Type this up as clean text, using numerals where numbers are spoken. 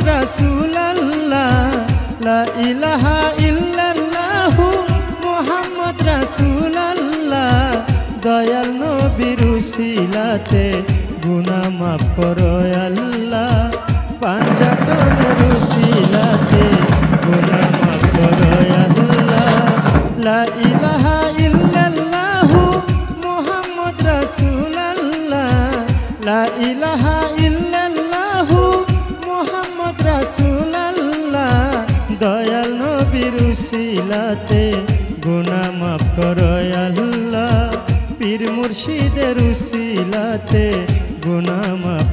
রাসূলুল্লাহ লা ইলাহা ইল্লাল্লাহু মুহাম্মদ রাসূলুল্লাহ দয়াল নবীর উসিলাতে গুনাহ মাফ করো আল্লাহ পাঞ্জাতনের উসিলাতে গুনাহ মাফ করো আল্লাহ লা ইলাহা ইল্লাল্লাহু মুহাম্মদ রাসূলুল্লাহ লা ইলাহা ইল্লাল্লাহু মুহাম্মদ রাসূলুল্লাহ দয়াল নবীর উসিলাতে গুনাহ মাফ করো আল্লাহ পীর মুর্শিদের উসিলাতে গুনাহ মাফ